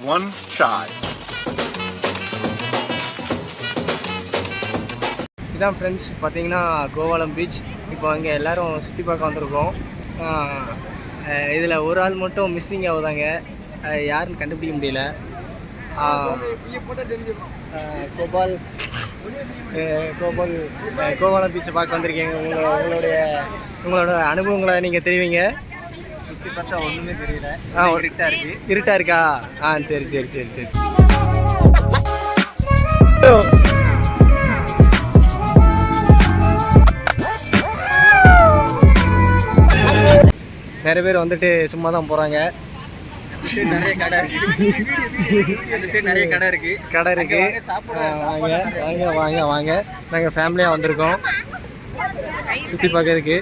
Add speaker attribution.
Speaker 1: One shot.
Speaker 2: இதான் friends பார்த்தீங்கன்னா Kovalam beach. இப்போ அங்கே எல்லோரும் சுற்றி பார்க்க வந்திருக்கோம். இதில் ஒரு ஆள் மட்டும் மிஸ்ஸிங் ஆகுதாங்க, யாருன்னு கண்டுபிடிக்க முடியல. கோவாலம் பீச்சை பார்க்க வந்திருக்கீங்க. உங்களோட அனுபவங்களை நீங்கள் தெரிவிங்க.
Speaker 3: சுற்றி பார்த்தா ஒன்றுமே தெரியல,
Speaker 2: இருட்டாக இருக்கா? சரி சரி சரி சரி. நிறைய பேர் வந்துட்டு சும்மா தான் போகிறாங்க.
Speaker 3: நிறைய கடை இருக்கு.
Speaker 2: வாங்க வாங்க வாங்க வாங்க. நாங்கள் ஃபேமிலியாக வந்திருக்கோம் சுற்றி பார்க்கறதுக்கு.